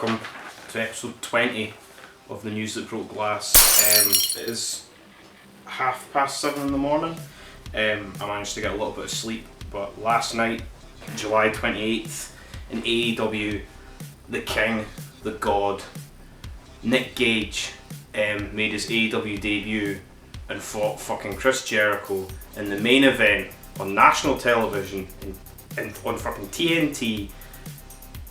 welcome to episode 20 of the News That Broke Glass. It is 7:30 in the morning. I managed to get a little bit of sleep, but last night, July 28th, in AEW, the King, the God, Nick Gage made his AEW debut and fought fucking Chris Jericho in the main event on national television on fucking TNT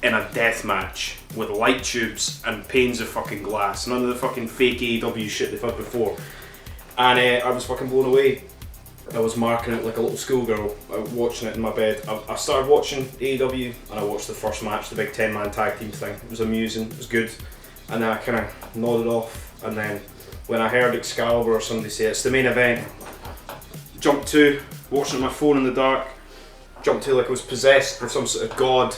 in a death match with light tubes and panes of fucking glass. None of the fucking fake AEW shit they've had before. And I was fucking blown away. I was marking it like a little schoolgirl, watching it in my bed. I started watching AEW and I watched the first match, the big 10-man tag team thing. It was amusing, it was good. And then I kind of nodded off, and then when I heard Excalibur or somebody say it's the main event, jumped to, watching on my phone in the dark, jumped to like I was possessed for some sort of god,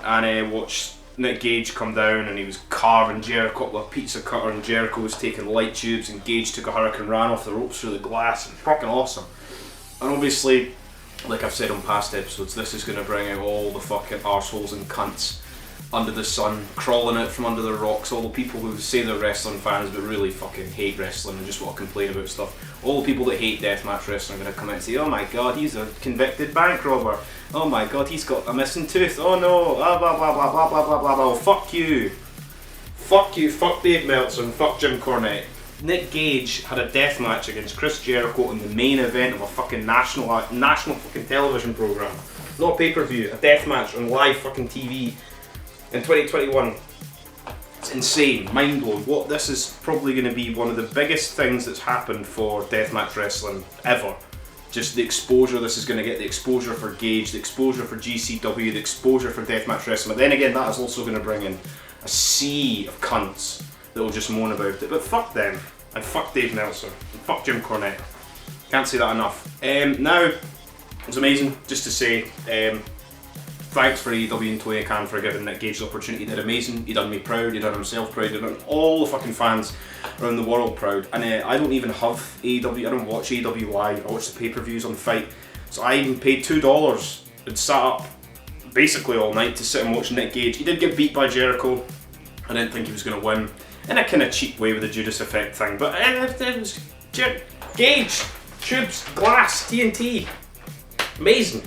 and watched Nick Gage come down and he was carving Jericho up with a pizza cutter, and Jericho was taking light tubes and Gage took a hurricane ran off the ropes through the glass. And fucking awesome. And obviously, like I've said on past episodes, this is going to bring out all the fucking arseholes and cunts under the sun, crawling out from under the rocks, all the people who say they're wrestling fans but really fucking hate wrestling and just want to complain about stuff. All the people that hate deathmatch wrestling are going to come out and say, oh my god, he's a convicted bank robber. Oh my god, he's got a missing tooth. Oh no, blah blah blah blah blah blah blah blah blah. Fuck you. Fuck you, fuck Dave Meltzer and fuck Jim Cornette. Nick Gage had a death match against Chris Jericho in the main event of a fucking national fucking television program. Not pay-per-view, a death match on live fucking TV in 2021. It's insane, mind blown. What this is probably going to be one of the biggest things that's happened for deathmatch wrestling ever. Just the exposure this is going to get, the exposure for Gage, the exposure for GCW, the exposure for deathmatch wrestling. But then again, that is also going to bring in a sea of cunts that will just moan about it. But fuck them, and fuck Dave Meltzer, and fuck Jim Cornette. Can't say that enough. Now, it was amazing just to say, thanks for AEW and Tony Khan for giving Nick Gage the opportunity. He did amazing. He done me proud. He done himself proud. He done all the fucking fans around the world proud. And I don't even have AEW. I don't watch AEW live. I watch the pay-per-views on Fight. So I even paid $2 and sat up basically all night to sit and watch Nick Gage. He did get beat by Jericho. I didn't think he was going to win in a kind of cheap way with the Judas Effect thing. But it was Gage, tubes, glass, TNT. Amazing.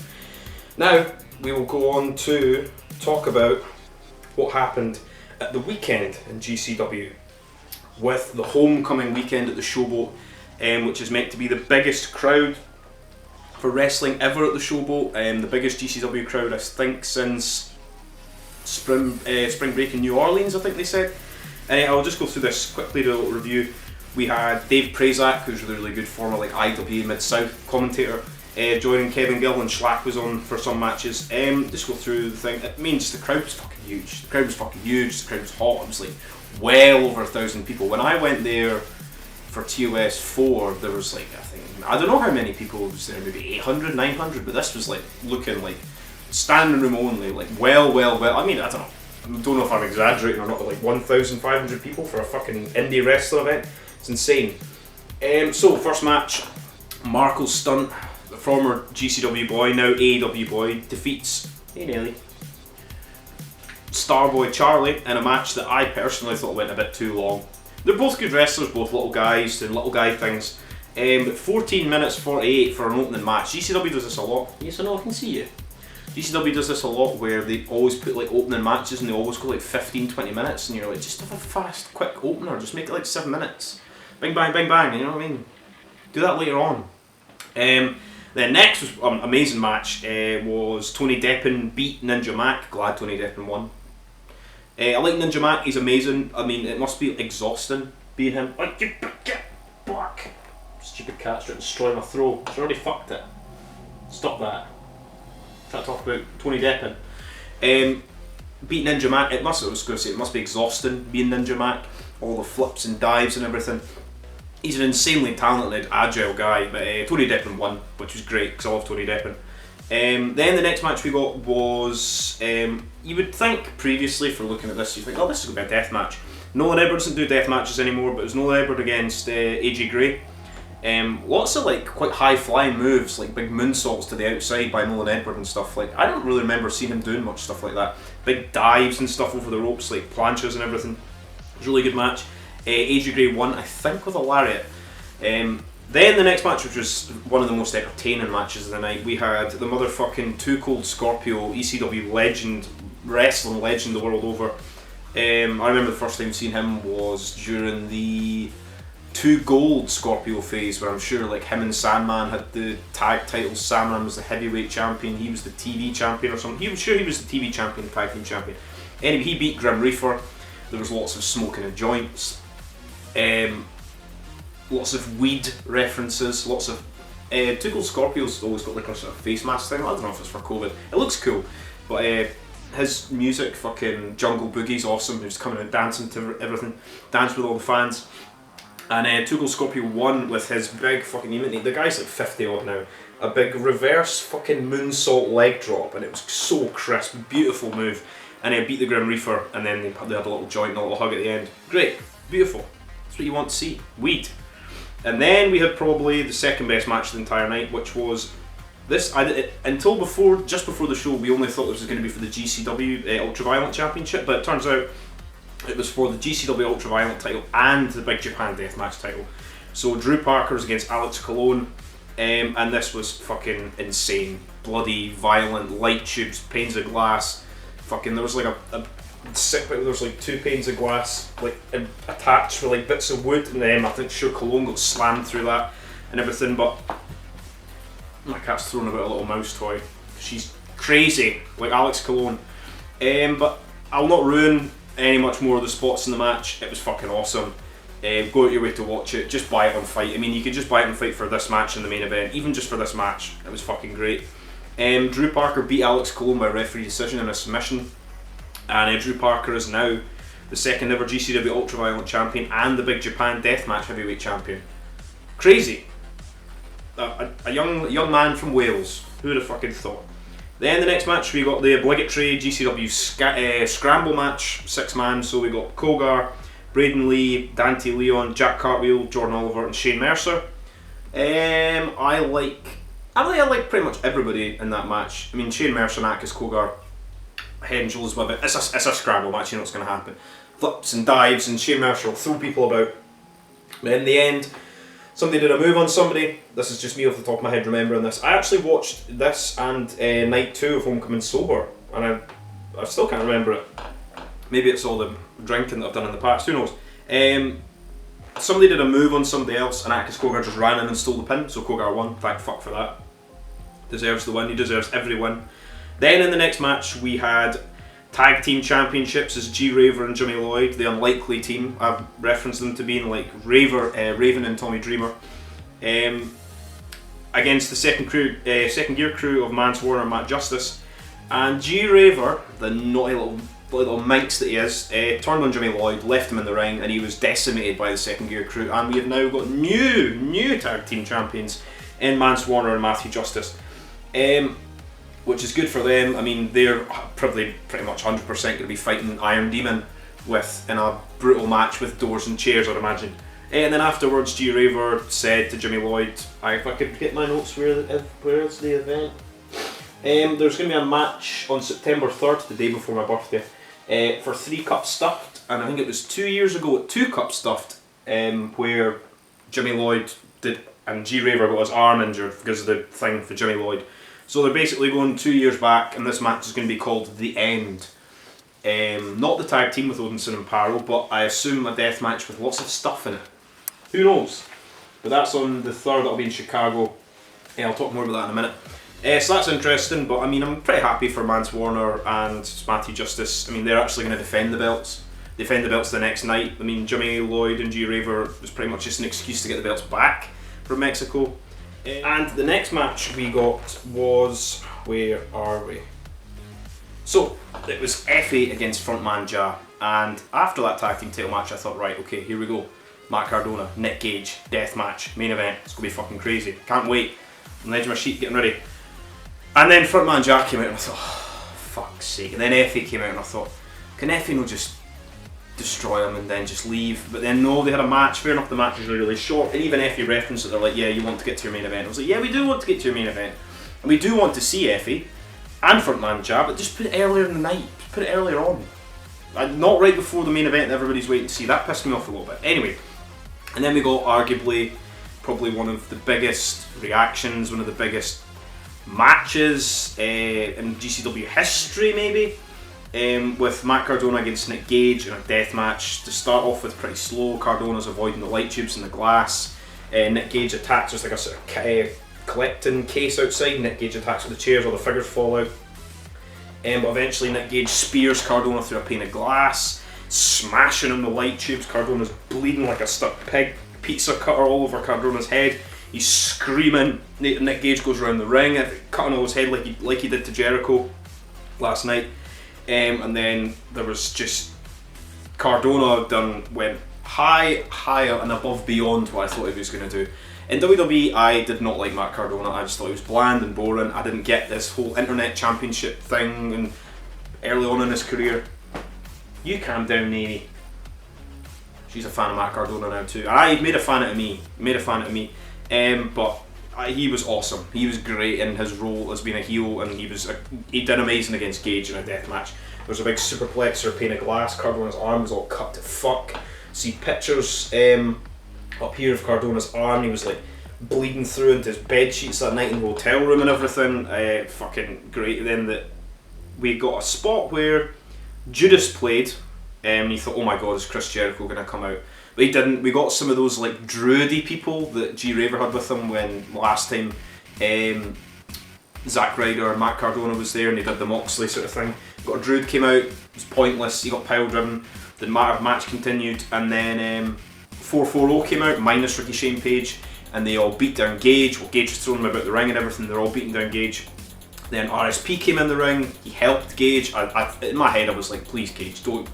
Now, we will go on to talk about what happened at the weekend in GCW with the homecoming weekend at the Showboat, which is meant to be the biggest crowd for wrestling ever at the Showboat, the biggest GCW crowd I think since spring break in New Orleans, I think they said. I'll just go through this quickly, do a little review. We had Dave Prazak, who's really, really good, former like IWA Mid-South commentator, joining Kevin Gill, and Schlack was on for some matches. Just go through the thing. It means the crowd was fucking huge. The crowd was fucking huge. The crowd was hot. It was like well over 1,000 people. When I went there for TOS 4, there was like, I don't know how many people was there, maybe 800, 900, but this was like looking like standing room only, like well. I mean, I don't know if I'm exaggerating or not, but like 1,500 people for a fucking indie wrestling event. It's insane. So first match, Marco Stunt, the former GCW boy, now AEW boy, defeats, hey Nellie, Starboy Charlie in a match that I personally thought went a bit too long. They're both good wrestlers, both little guys doing little guy things. But 14 minutes 48 for an opening match. GCW does this a lot. Yes, I know, I can see you. GCW does this a lot where they always put like opening matches and they always go like 15-20 minutes, and you're like, just have a fast, quick opener, just make it like 7 minutes. Bing bang, bing bang, you know what I mean? Do that later on. Then next was an amazing match, was Tony Deppen beat Ninja Mac. Glad Tony Deppen won. I like Ninja Mac, he's amazing. I mean, it must be exhausting being him. Like, get back! Stupid cat's trying to destroy my throat. It's already fucked it. Stop that. Try to talk about Tony Deppen. Beat Ninja Mac, it must be exhausting being Ninja Mac. All the flips and dives and everything. He's an insanely talented, agile guy, but Tony Deppen won, which was great because I love Tony Deppen. Then the next match we got was, you would think previously for looking at this, you think, oh, this is going to be a death match. Nolan Edwards doesn't do death matches anymore, but it was Nolan Edwards against AJ Gray. Lots of like quite high flying moves, like big moonsaults to the outside by Nolan Edward and stuff. Like, I don't really remember seeing him doing much stuff like that. Big dives and stuff over the ropes, like planches and everything. It was a really good match. AJ Gray won, I think, with a lariat. Then the next match, which was one of the most entertaining matches of the night, we had the motherfucking Too Cold Scorpio, ECW legend, wrestling legend the world over. I remember the first time seeing him was during the Two Gold Scorpio phase, where I'm sure like him and Sandman had the tag titles. Sandman was the heavyweight champion, he was the TV champion or something. He was the TV champion, the tag team champion. Anyway, he beat Grim Reaper. There was lots of smoking of joints, lots of weed references, lots of Two Gold Scorpio's always got like a sort of face mask thing. I don't know if it's for COVID. It looks cool, but his music, fucking Jungle Boogie's awesome. He was coming and dancing to everything, danced with all the fans. And Two Gold Scorpio won with his big fucking unity. The guy's like 50 odd now. A big reverse fucking moonsault leg drop, and it was so crisp, beautiful move. And he beat the Grim Reaper, and then they had a little joint and a little hug at the end. Great, beautiful. That's what you want to see. Weed. And then we had probably the second best match of the entire night, which was this. Until just before the show, we only thought this was going to be for the GCW Ultraviolent Championship, but it turns out it was for the GCW Ultraviolent title and the Big Japan Deathmatch title. So Drew Parker was against Alex Colon, and this was fucking insane. Bloody, violent, light tubes, panes of glass. Fucking, there was like there was like 2 panes of glass like attached with like bits of wood, and then I think sure Colon got slammed through that and everything. But my cat's throwing about a little mouse toy. She's crazy, like Alex Colon. But I'll not ruin any much more of the spots in the match. It was fucking awesome. Go out your way to watch it. Just buy it on Fight. I mean, you could just buy it on Fight for this match in the main event. Even just for this match, it was fucking great. Drew Parker beat Alex Colon by referee decision in a submission, and Drew Parker is now the second ever GCW Ultraviolent champion and the Big Japan Deathmatch heavyweight champion. Crazy. A young man from Wales. Who would have fucking thought? Then the next match, we got the obligatory GCW Scramble match, 6-man. So we got Kogar, Braden Lee, Dante Leon, Jack Cartwheel, Jordan Oliver, and Shane Mercer. I like pretty much everybody in that match. I mean, Shane Mercer, Nakis, Kogar, head and shoulders above it. It's a scramble match. You know what's going to happen. Flips and dives, and Shane Mercer will throw people about. But in the end, somebody did a move on somebody. This is just me off the top of my head remembering this. I actually watched this and night 2 of Homecoming Sober, and I still can't remember it. Maybe it's all the drinking that I've done in the past, who knows. Somebody did a move on somebody else, and Akis Kogar just ran in and stole the pin, so Kogar won. Thank fuck for that. Deserves the win, he deserves every win. Then in the next match we had Tag Team Championships as G-Raver and Jimmy Lloyd, the unlikely team. I've referenced them to being like Raven and Tommy Dreamer. Against the second gear crew of Mance Warner and Matt Justice. And G-Raver, the naughty little minx that he is, turned on Jimmy Lloyd, left him in the ring, and he was decimated by the second gear crew. And we have now got new tag team champions in Mance Warner and Matthew Justice, which is good for them. I mean, they're probably pretty much 100% going to be fighting Iron Demon in a brutal match with doors and chairs, I'd imagine. And then afterwards, G-Raver said to Jimmy Lloyd, if I could get my notes, where's the event? There's going to be a match on September 3rd, the day before my birthday, for 3 Cup Stuffed, and I think it was 2 years ago at 2 Cup Stuffed, where Jimmy Lloyd did, and G-Raver got his arm injured because of the thing for Jimmy Lloyd. So they're basically going 2 years back, and this match is going to be called The End. Not the tag team with Odinson and Paro, but I assume a death match with lots of stuff in it. Who knows? But that's on the 3rd, that'll be in Chicago. I'll talk more about that in a minute. So that's interesting, but I mean, I'm pretty happy for Mance Warner and Matthew Justice. I mean, they're actually going to defend the belts. Defend the belts the next night. I mean, Jimmy Lloyd and G-Raver was pretty much just an excuse to get the belts back from Mexico. And the next match we got was, where are we? So, it was Effie against Frontman Ja, and after that tag team title match I thought, right, okay, here we go. Matt Cardona, Nick Gage, death match, main event, it's going to be fucking crazy. Can't wait. I'm on the edge of my sheet getting ready. And then Frontman Ja came out and I thought, oh, fuck's sake. And then Effie came out and I thought, can Effie not just destroy him and then just leave. But then no, they had a match. Fair enough, the match was really short. And even Effie referenced it. They're like, yeah, you want to get to your main event. I was like, yeah, we do want to get to your main event, and we do want to see Effie and Frontman Jab, but just put it earlier in the night. Just put it earlier on. Not right before the main event that everybody's waiting to see. That pissed me off a little bit. Anyway, and then we got arguably probably one of the biggest reactions, one of the biggest matches in GCW history, maybe, with Matt Cardona against Nick Gage in a death match. To start off with, pretty slow. Cardona's avoiding the light tubes and the glass. Nick Gage attacks. There's like a sort of collecting case outside. Nick Gage attacks with the chairs, all the figures fall out. But eventually Nick Gage spears Cardona through a pane of glass, smashing on the light tubes. Cardona's bleeding like a stuck pig. Pizza cutter all over Cardona's head. He's screaming. Nick Gage goes around the ring, cutting all his head like he did to Jericho last night. And then there was just Cardona went higher and above beyond what I thought he was going to do. In WWE, I did not like Matt Cardona. I just thought he was bland and boring. I didn't get this whole internet championship thing and early on in his career. You calm down, Navy. She's a fan of Matt Cardona now too. And he made a fan out of me. But he was awesome. He was great in his role as being a heel, and he did amazing against Gage in a death match. There was a big superplex or pane of glass. Cardona's arm was all cut to fuck. See pictures up here of Cardona's arm. He was like bleeding through into his bed sheets that night in the hotel room and everything. Fucking great. Then we got a spot where Judas played. And you thought, oh my god, is Chris Jericho going to come out? But he didn't. We got some of those like druidy people that G Raver had with him when last time Zack Ryder and Matt Cardona was there and they did the Moxley sort of thing. Got a druid came out, it was pointless, he got pile driven, the match continued, and then 440 came out, minus Ricky Shane Page, and they all beat down Gage. Well, Gage was throwing him about the ring and everything, they're all beating down Gage. Then RSP came in the ring, he helped Gage. In my head I was like, please Gage, don't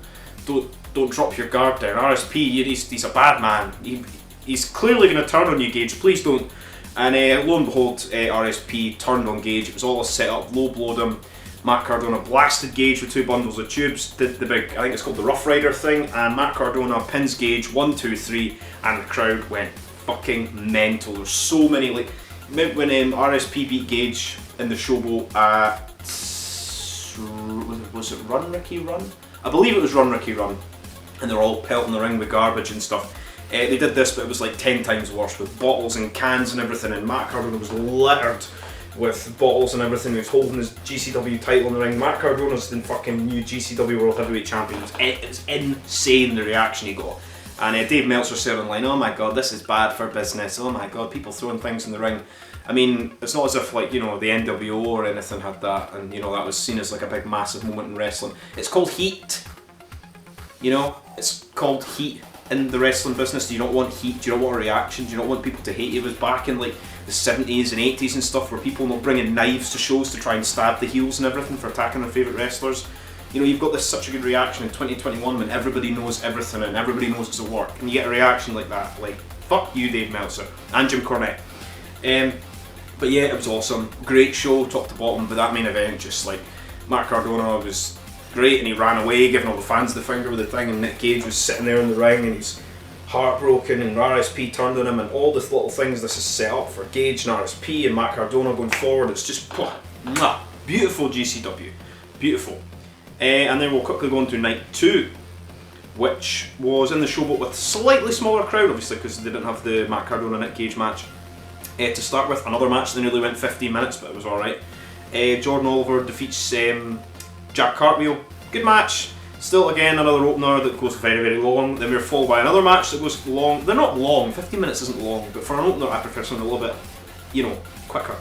drop your guard down. RSP, he's a bad man. He's clearly going to turn on you, Gage. Please don't. And lo and behold, RSP turned on Gage. It was all a setup. Low blowed him. Matt Cardona blasted Gage with 2 bundles of tubes. Did the big, I think it's called the Rough Rider thing. And Matt Cardona pins Gage 1, 2, 3, and the crowd went fucking mental. There's so many like when RSP beat Gage in the showboat at was it Run Ricky Run? I believe it was Run Ricky Run, and they're all pelting the ring with garbage and stuff. They did this, but it was like 10 times worse with bottles and cans and everything, and Matt Cardona was littered with bottles and everything. He was holding his GCW title in the ring. Matt Cardona's the fucking new GCW World Heavyweight Champion. It was insane, the reaction he got. And Dave Meltzer said online, oh my god, this is bad for business. Oh my god, people throwing things in the ring. I mean, it's not as if like, the NWO or anything had that, and that was seen as like a big massive moment in wrestling. It's called heat. It's called heat in the wrestling business. Do you not want heat? Do you not want a reaction? Do you not want people to hate you? It was back in like the 70s and 80s and stuff where people not bringing knives to shows to try and stab the heels and everything for attacking their favourite wrestlers. You've got such a good reaction in 2021 when everybody knows everything and everybody knows it's a work, and you get a reaction like that, like, fuck you, Dave Meltzer and Jim Cornette. But yeah, it was awesome. Great show, top to bottom, but that main event, just like, Matt Cardona was great and he ran away, giving all the fans the finger with the thing, and Nick Gage was sitting there in the ring and he's heartbroken, and RSP turned on him, and all the little things this is set up for Gage and RSP and Matt Cardona going forward. It's just beautiful GCW. Beautiful. And then we'll quickly go on to night 2, which was in the showboat with a slightly smaller crowd, obviously, because they didn't have the Matt Cardona Nick Gage match. To start with, another match that nearly went 15 minutes, but it was alright. Jordan Oliver defeats Jack Cartwheel. Good match. Still, again, another opener that goes very, very long. Then we're followed by another match that goes long. They're not long, 15 minutes isn't long, but for an opener I prefer something a little bit, quicker.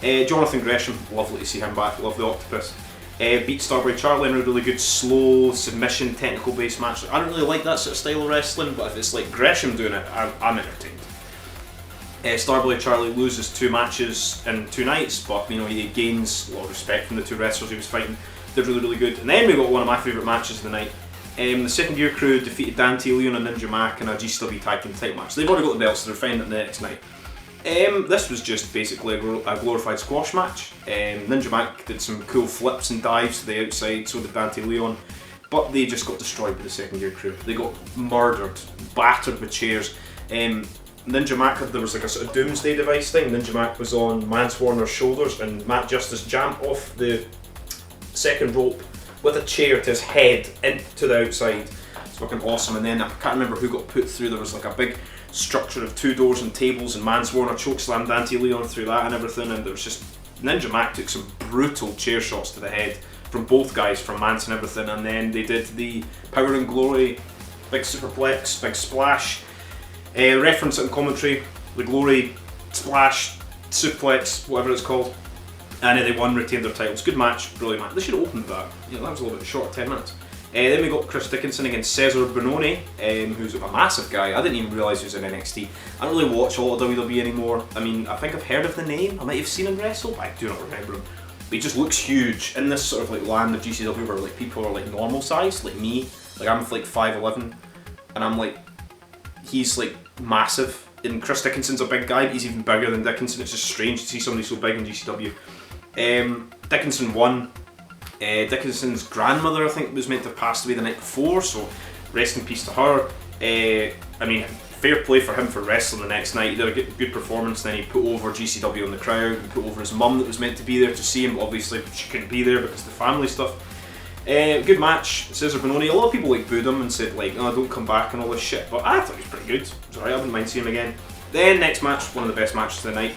Jonathan Gresham, lovely to see him back, love the Octopus. Beat Starboy Charlie in a really good, slow, submission, technical based match. I don't really like that sort of style of wrestling, but if it's like Gresham doing it, I'm entertained. Starboy Charlie loses 2 matches in 2 nights, but he gains a lot of respect from the 2 wrestlers he was fighting. They're really, really good. And then we got one of my favourite matches of the night. The Second Year Crew defeated Dante Leon and Ninja Mac in a GCW Tag Team title match. They've already got the belts, so they're fine at the next night. This was just basically a glorified squash match. Ninja Mac did some cool flips and dives to the outside, so did Dante Leon. but they just got destroyed by the second gear crew. They got murdered, battered with chairs. Ninja Mac, there was like a sort of doomsday device thing. Ninja Mac was on Mance Warner's shoulders and Matt Justice jumped off the second rope with a chair to his head into the outside. It's fucking awesome. And then I can't remember who got put through. There was like a big structure of 2 doors and tables, and Mance Warner chokeslammed Dante Leon through that and everything. And there was just, Ninja Mac took some brutal chair shots to the head from both guys, from Mance and everything. And then they did the Power and Glory big superplex, big splash. Reference it in commentary, the Glory splash, suplex, whatever it's called, and they won, retained their titles. Good match, brilliant match. They should have opened that. That was a little bit short, 10 minutes. Then we got Chris Dickinson against Cesar Bononi, who's a massive guy. I didn't even realise he was in NXT. I don't really watch all of WWE anymore. I mean, I think I've heard of the name. I might have seen him wrestle, but I do not remember him. But he just looks huge in this sort of like land of GCW where like people are like normal size, like me. Like I'm like 5'11", and I'm like, he's like massive, and Chris Dickinson's a big guy, but he's even bigger than Dickinson. It's just strange to see somebody so big in GCW. Dickinson won. Dickinson's grandmother, I think, was meant to have passed away the night before, so rest in peace to her. I mean, fair play for him for wrestling the next night. He did a good performance, then he put over GCW in the crowd, he put over his mum that was meant to be there to see him, but obviously she couldn't be there because of the family stuff. Good match, Cesar Bononi. A lot of people like booed him and said like, oh, don't come back and all this shit, but I thought he was pretty good. It was alright, I wouldn't mind seeing him again. Then next match, one of the best matches of the night,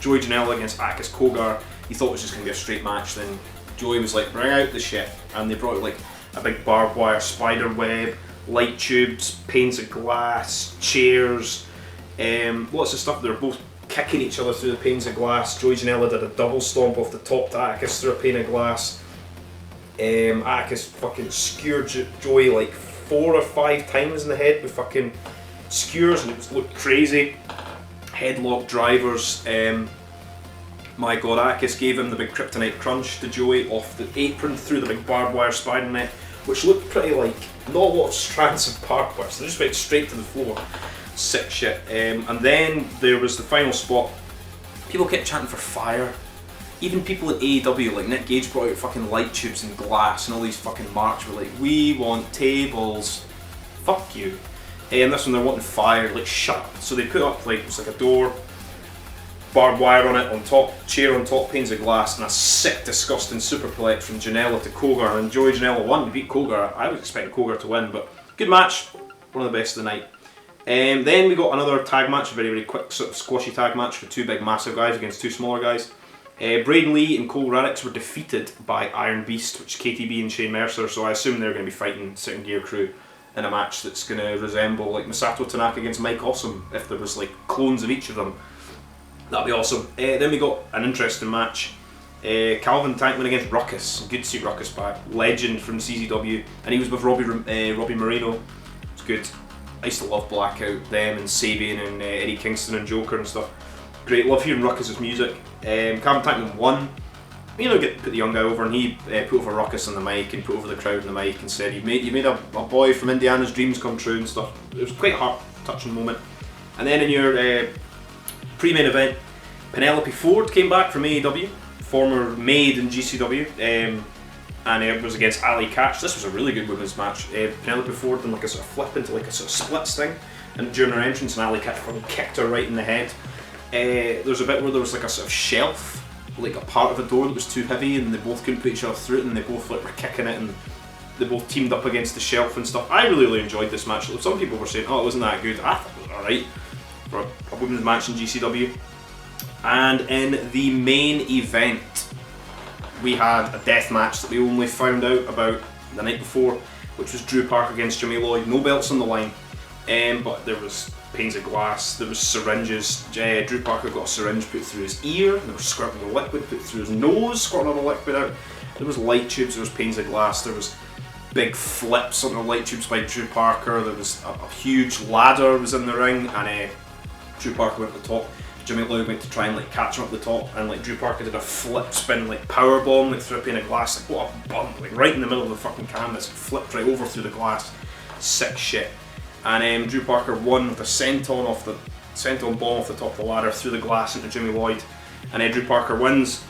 Joey Janela against Akis Kogar. He thought it was just going to be a straight match, then Joey was like, bring out the shit, and they brought out like a big barbed wire spider web, light tubes, panes of glass, chairs, lots of stuff. They were both kicking each other through the panes of glass. Joey Janela did a double stomp off the top to Akis through a pane of glass. Akis fucking skewered Joey like 4 or 5 times in the head with fucking skewers, and it looked crazy. Headlock drivers. My god, Akis gave him the big kryptonite crunch to Joey off the apron through the big barbed wire spider net, which looked pretty like not a lot of strands of barbed wire, so they just went straight to the floor. Sick shit. And then there was the final spot. People kept chanting for fire. Even people at AEW, like Nick Gage, brought out fucking light tubes and glass, and all these fucking marks were like, we want tables. Fuck you. And this one they're wanting fire, like shut up. So they put up like, it's like a door, barbed wire on it, on top, chair on top, panes of glass, and a sick, disgusting superplex from Janela to Kogar. And Joey Janela won, he beat Kogar. I was expecting Kogar to win, but good match, one of the best of the night. Then we got another tag match, a very, very quick sort of squashy tag match with 2 big massive guys against 2 smaller guys. Braden Lee and Cole Radix were defeated by Iron Beast, which is KTB and Shane Mercer, so I assume they're going to be fighting Second Gear Crew in a match that's going to resemble like Masato Tanaka against Mike Awesome, if there was like clones of each of them. That'd be awesome. Then we got an interesting match. Calvin Tankman against Ruckus. Good to see Ruckus back. Legend from CZW, and he was with Robbie Marino. It's good. I used to love Blackout, them and Sabian and Eddie Kingston and Joker and stuff. Great, love hearing Ruckus' music. Calvin Tankman won. Put the young guy over, and he put over Ruckus on the mic and put over the crowd on the mic and said, you made a boy from Indiana's dreams come true and stuff. It was quite a heart-touching moment. And then in your pre-main event, Penelope Ford came back from AEW, former maid in GCW, and it was against Ali Catch. This was a really good women's match. Penelope Ford did like a sort of flip into like a sort of splits thing, and during her entrance, and Ali Catch fucking kicked her right in the head. There was a bit where there was like a sort of shelf, like a part of a door that was too heavy, and they both couldn't put each other through it, and they both like were kicking it, and they both teamed up against the shelf and stuff. I really enjoyed this match. Some people were saying, oh, it wasn't that good. I thought it was alright for a women's match in GCW. And in the main event, we had a death match that we only found out about the night before, which was Drew Parker against Jimmy Lloyd. No belts on the line, but there was panes of glass, there was syringes. Drew Parker got a syringe put through his ear, there was squirting of liquid put through his nose, squirting all the liquid out. There was light tubes, there was panes of glass, there was big flips on the light tubes by Drew Parker, there was a huge ladder was in the ring, and Drew Parker went to the top. Jimmy Lloyd went to try and like catch him up the top, and like Drew Parker did a flip spin like power bomb like through a pane of glass, like what a bump, like right in the middle of the fucking canvas, flipped right over through the glass. Sick shit. And Drew Parker won with a senton bomb off the top of the ladder through the glass into Jimmy Lloyd, and Drew Parker wins.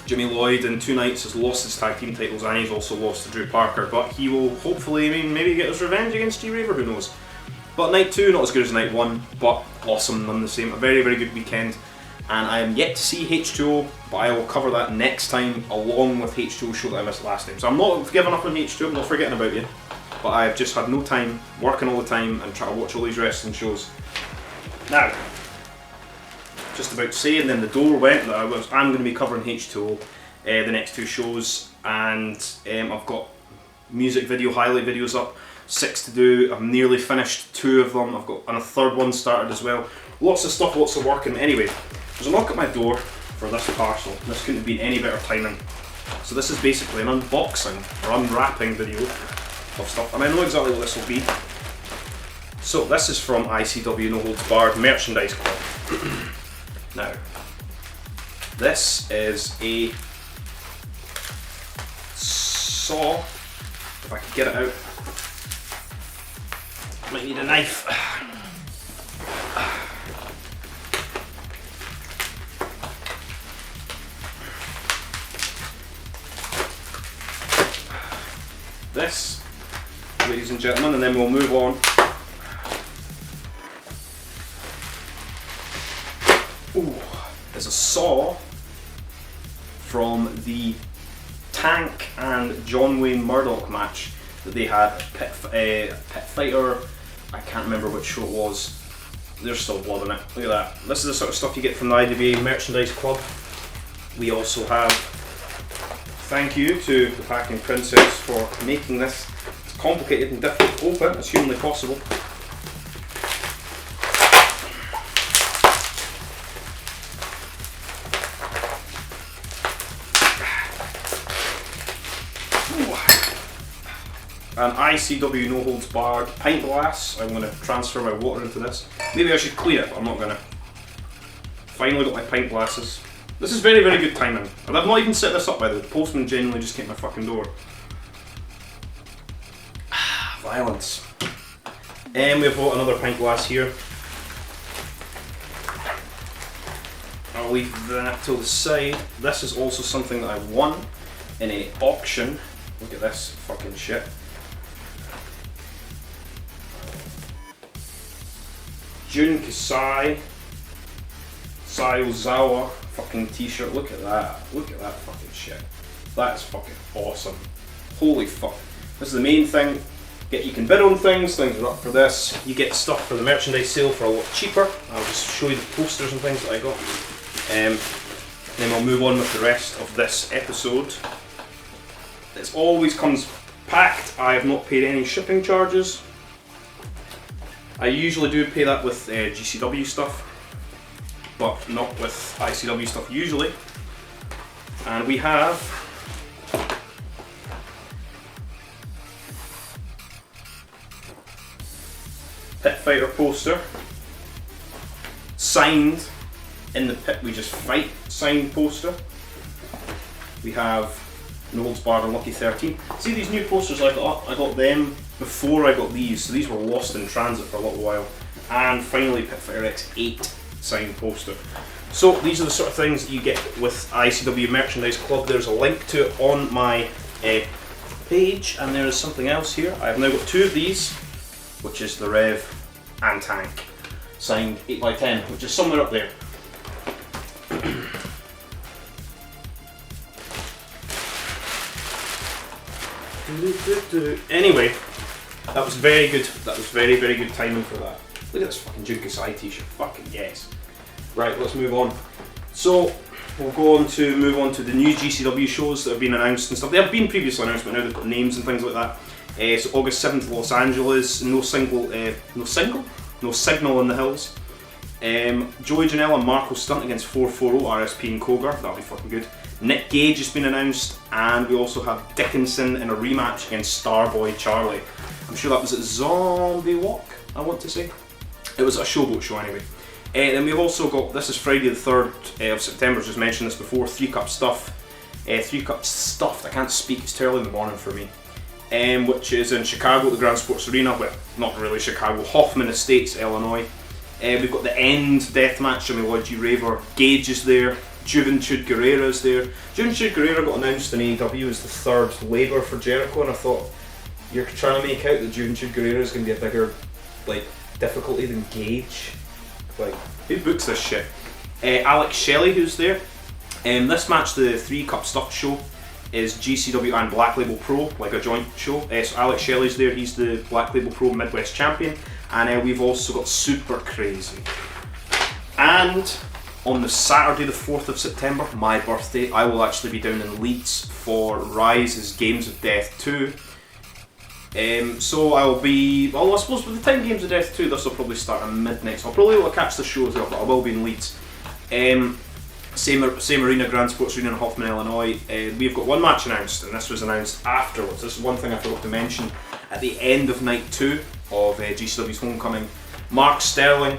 Jimmy Lloyd in 2 nights has lost his tag team titles, and he's also lost to Drew Parker, but he will hopefully, maybe get his revenge against G-Raver, who knows. But night 2, not as good as night 1, but awesome none the same. A very, very good weekend, and I am yet to see H2O, but I will cover that next time along with H2O show that I missed last time. So I'm not giving up on H2O, I'm not forgetting about you, but I've just had no time, working all the time, and trying to watch all these wrestling shows. Now, just about to say, and then the door went that I'm going to be covering H2O the next 2 shows, and I've got music video highlight videos up, 6 to do. I've nearly finished 2 of them. I've got a 3rd one started as well. Lots of stuff, lots of work, and anyway, there's a knock at my door for this parcel. This couldn't have been any better timing. So this is basically an unboxing or unwrapping video of stuff, and I know exactly what this will be. So this is from ICW No Holds Barred Merchandise Club. Now, this is a saw. If I could get it out, might need a knife. This, ladies and gentlemen, and then we'll move on. Ooh, there's a saw from the Tank and John Wayne Murdoch match that they had at Pit Fighter. I can't remember which show it was. There's still blood in it. Look at that. This is the sort of stuff you get from the IWA Merchandise Club. We also have, thank you to the Packing Princess for making this as complicated and difficult to open as humanly possible. An ICW No Holds Barred pint glass. I'm going to transfer my water into this. Maybe I should clean it, but I'm not going to. Finally got my pint glasses. This is very, very good timing. And I've not even set this up by the way. The postman genuinely just came to my fucking door. Violence. And we've got another pint glass here. I'll leave that to the side. This is also something that I won in an auction. Look at this fucking shit. Jun Kasai Sayozawa fucking t-shirt. Look at that. Look at that fucking shit. That is fucking awesome. Holy fuck. This is the main thing. You can bid on things are up for this. You get stuff for the merchandise sale for a lot cheaper. I'll just show you the posters and things that I got. Then I'll move on with the rest of this episode. It always comes packed. I have not paid any shipping charges. I usually do pay that with GCW stuff, but not with ICW stuff usually. And we have Pit Fighter poster, signed in the Pit We Just Fight signed poster. We have No Holds Barred and Lucky 13. See these new posters I got them before I got these, so these were lost in transit for a little while. And finally Pit Fighter X8 signed poster. So these are the sort of things that you get with ICW Merchandise Club. There's a link to it on my page, and there's something else here. I have now got 2 of these, which is the Rev and Tank, signed 8x10, which is somewhere up there. Anyway, that was very good. That was very, very good timing for that. Look at this fucking Junkasai t-shirt. Fucking yes. Right, let's move on. So we'll go on to move on to the new GCW shows that have been announced and stuff. They have been previously announced, but now they've got names and things like that. So August 7th, Los Angeles. No Signal in the Hills. Joey Janela and Marco Stunt against 440 RSP and Kogar. That'll be fucking good. Nick Gage has been announced, and we also have Dickinson in a rematch against Starboy Charlie. I'm sure that was at Zombie Walk, I want to say. It was a showboat show anyway. Then we've also got, this is Friday the 3rd of September, just mentioned this before, 3 Cup Stuff. 3 Cup Stuffed, I can't speak, it's too early in the morning for me. Which is in Chicago at the Grand Sports Arena, well, not really Chicago, Hoffman Estates, Illinois. We've got the End Deathmatch, Jimmy Lloyd G. Raver, Gage is there, Juventud Guerrera is there. Juventud Guerrera got announced in AEW as the third Labour for Jericho, and I thought, you're trying to make out that Juventud Guerrera is going to be a bigger difficulty than Gage. Like, who books this shit? Alex Shelley, who's there. This match, the 3 Cup Stuff show, is GCW and Black Label Pro, like a joint show. So Alex Shelley's there, he's the Black Label Pro Midwest Champion. And we've also got Super Crazy. And on the Saturday the 4th of September, my birthday, I will actually be down in Leeds for Rise's Games of Death 2. So I'll be, well, I suppose by the time Games of Death 2, this will probably start at midnight, so I'll probably be able to catch the show as well, but I will be in Leeds. Same arena, Grand Sports Arena in Hoffman, Illinois. We've got one match announced, and this was announced afterwards. This is one thing I forgot to mention. At the end of night 2 of GCW's Homecoming, Mark Sterling,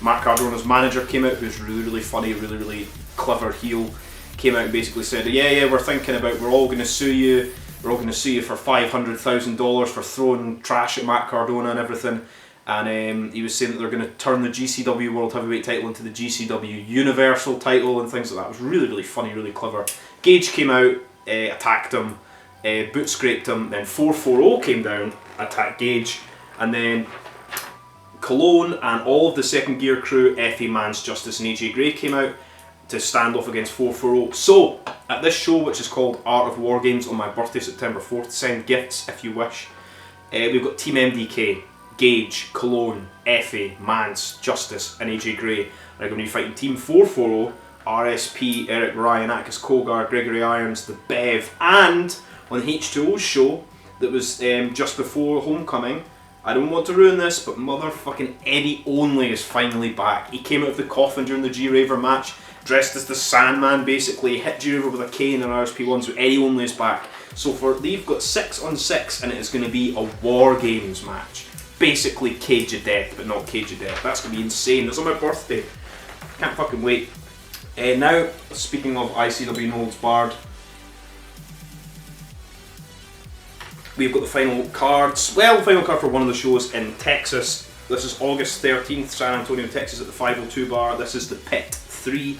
Mark Cardona's manager, came out, who's really funny, really clever heel, came out and basically said, yeah, we're all going to sue you. We're all going to sue you for $500,000 for throwing trash at Matt Cardona and everything. And he was saying that they're going to turn the GCW World Heavyweight title into the GCW Universal title and things like that. It was really funny, really clever. Gage came out, attacked him, boot scraped him, then 440 came down, attacked Gage, and then Cologne and all of the Second Gear crew, Effie, Mans, Justice and AJ Gray came out to stand off against 440. So, at this show, which is called Art of War Games on my birthday, September 4th, send gifts if you wish. We've got Team MDK, Gage, Cologne, Effie, Mans, Justice and AJ Gray are going to be fighting Team 440, RSP, Eric Ryan, Atticus Cogar, Gregory Irons, the Bev, and on the H2O show that was just before Homecoming, I don't want to ruin this, but motherfucking Eddie Only is finally back. He came out of the coffin during the G-Raver match, dressed as the Sandman basically, hit G-Raver with a cane and RSP1, so Eddie Only is back. So they've got 6 on 6 and it is going to be a War Games match. Basically Cage of Death, but not Cage of Death. That's going to be insane. It's on my birthday. Can't fucking wait. Now, speaking of ICW No Holds Barred, we've got the final cards. Well, the final card for one of the shows in Texas. This is August 13th, San Antonio, Texas at the 502 bar. This is the Pit 3.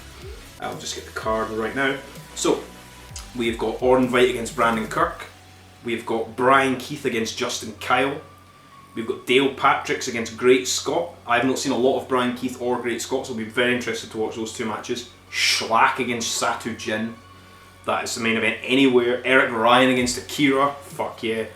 I'll just get the card right now. So, we've got Orton Vite against Brandon Kirk. We've got Brian Keith against Justin Kyle. We've got Dale Patricks against Great Scott. I have not seen a lot of Brian Keith or Great Scott, so I'll be very interested to watch those 2 matches. Schlack against Satu Jin. That is the main event anywhere. Eric Ryan against Akira. Fuck yeah.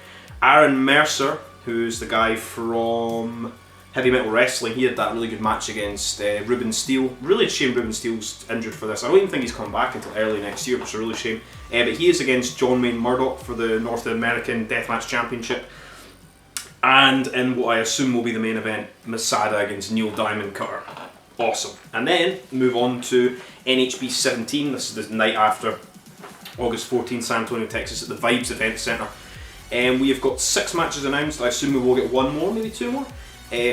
Aaron Mercer, who's the guy from Heavy Metal Wrestling. He had that really good match against Ruben Steele. Really a shame Ruben Steele's injured for this. I don't even think he's coming back until early next year, which is a really shame. But he is against John Wayne Murdoch for the North American Deathmatch Championship. And in what I assume will be the main event, Masada against Neil Diamond Cutter. Awesome. And then move on to NHB 17. This is the night after August 14th, San Antonio, Texas at the Vibes Event Center. We have got 6 matches announced. I assume we will get 1 more, maybe 2 more.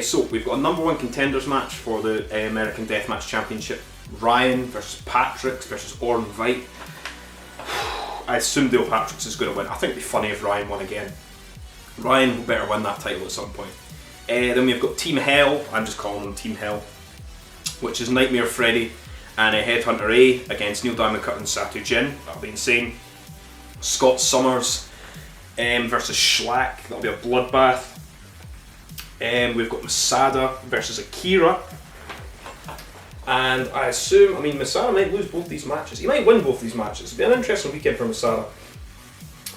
So we've got a number 1 contenders match for the American Deathmatch Championship. Ryan versus Patricks versus Orton Vite. I assume Dale Patricks is going to win. I think it'd be funny if Ryan won again. Ryan will better win that title at some point. Then we've got Team Hell. I'm just calling them Team Hell, which is Nightmare Freddy and Headhunter A against Neil Diamond Cutter and Satu Jin. That'll be insane. Scott Summers versus Schlack. That'll be a bloodbath. We've got Masada versus Akira. And I assume, Masada might lose both these matches. He might win both these matches. It'll be an interesting weekend for Masada.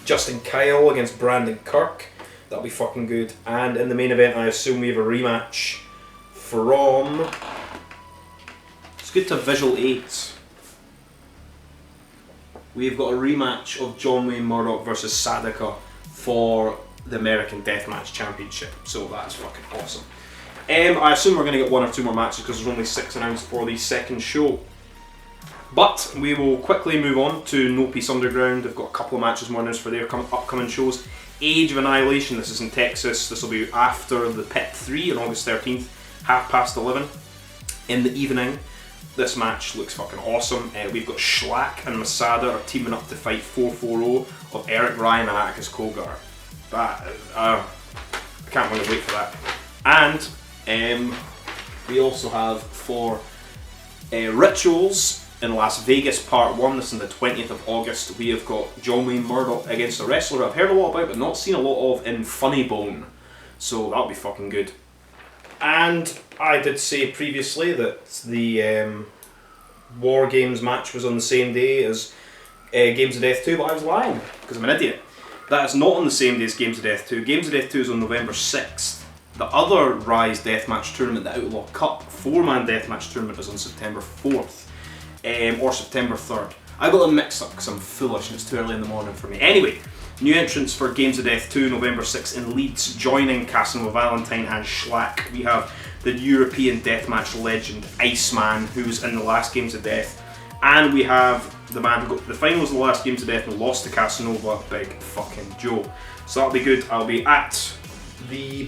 Justin Kyle against Brandon Kirk. That'll be fucking good. And in the main event, I assume we have a rematch from... It's good to have visual aids. We've got a rematch of John Wayne Murdoch versus Sadaka for the American Deathmatch Championship. So that's fucking awesome. I assume we're going to get 1 or 2 more matches because there's only 6 announced for the second show. But we will quickly move on to No Peace Underground. They've got a couple of matches more announced for their upcoming shows. Age of Annihilation, this is in Texas. This will be after the Pit 3 on August 13th, 11:30 in the evening. This match looks fucking awesome. We've got Schlack and Masada are teaming up to fight 440 of Eric Ryan and Atticus Cogar. I can't really wait for that. And We also have for Rituals in Las Vegas Part 1, this is on the 20th of August, we have got John Wayne Murdoch against a wrestler I've heard a lot about but not seen a lot of in Funny Bone. So that'll be fucking good. And I did say previously that the War Games match was on the same day as Games of Death 2, but I was lying, because I'm an idiot. That is not on the same day as Games of Death 2. Games of Death 2 is on November 6th. The other Rise Deathmatch tournament, the Outlaw Cup 4-man Deathmatch tournament, is on September 4th. Or September 3rd. I got them mixed up because I'm foolish and it's too early in the morning for me. Anyway, new entrants for Games of Death 2, November 6th in Leeds, joining Casanova Valentine and Schlack. We have the European Deathmatch legend Iceman, who's in the last Games of Death. And we have the man who got to the finals of the last Games of Death and lost to Casanova, Big fucking Joe. So that'll be good. I'll be at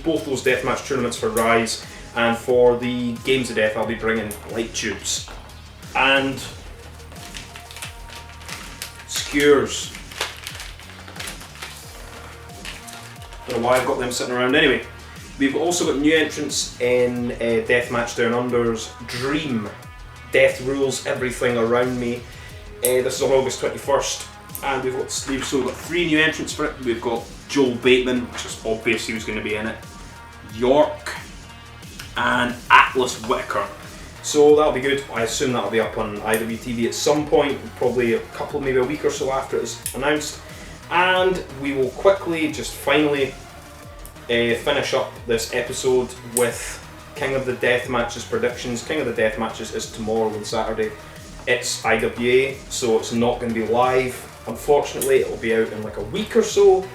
both those Deathmatch tournaments for Rise, and for the Games of Death I'll be bringing light tubes. And skewers. Don't know why I've got them sitting around. Anyway, we've also got new entrants in Deathmatch Down Under's D.R.E.A.M. Death Rules Everything Around Me. This is on August 21st, and we've also got 3 new entrants for it. We've got Joel Bateman, which is obvious he was going to be in it, York, and Atlas Whitaker. So that'll be good. I assume that'll be up on IWTV at some point, probably maybe a week or so after it's announced. And we will quickly, just finally, finish up this episode with King of the Deathmatch's predictions. King of the Deathmatches is tomorrow on Saturday. It's IWA, so it's not going to be live. Unfortunately, it'll be out in like a week or so.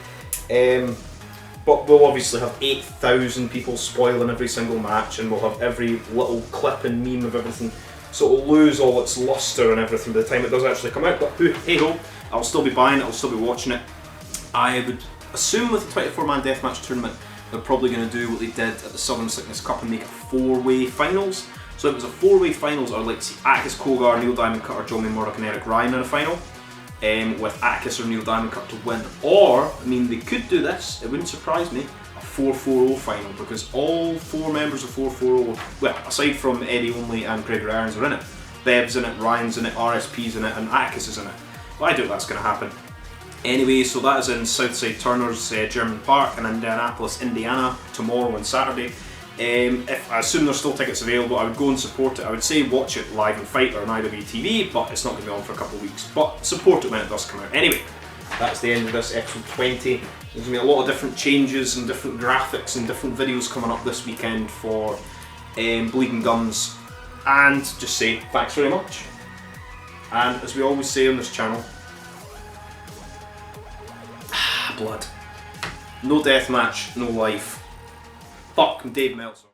But we'll obviously have 8,000 people spoiling every single match, and we'll have every little clip and meme of everything, so it'll lose all its luster and everything by the time it does actually come out. But hey ho, I'll still be buying it, I'll still be watching it. I would assume with the 24-man deathmatch tournament they're probably going to do what they did at the Southern Sickness Cup and make it 4-way finals. So if it was a 4-way finals, I'd like to see Atticus Cogar, Neil Diamond Cutter, John Wayne Murdoch and Eric Ryan in a final. With Atticus or Neil Diamond Cutter to win. Or, I mean, they could do this, it wouldn't surprise me, a 4-4-0 final, because all 4 members of 4-4-0, well, aside from Eddie Only and Gregory Irons are in it. Bev's in it, Ryan's in it, RSP's in it, and Atticus is in it. But I doubt that's going to happen. Anyway, so that is in Southside Turner's German Park in Indianapolis, Indiana, tomorrow and Saturday. If I assume there's still tickets available, I would go and support it. I would say watch it live on Fight or on IWTV, but it's not going to be on for a couple of weeks. But support it when it does come out. Anyway, that's the end of this episode 20. There's going to be a lot of different changes and different graphics and different videos coming up this weekend for Bleeding Gums. And just say thanks very much. And as we always say on this channel, blood. No deathmatch, no life. Fuck Dave Meltzer.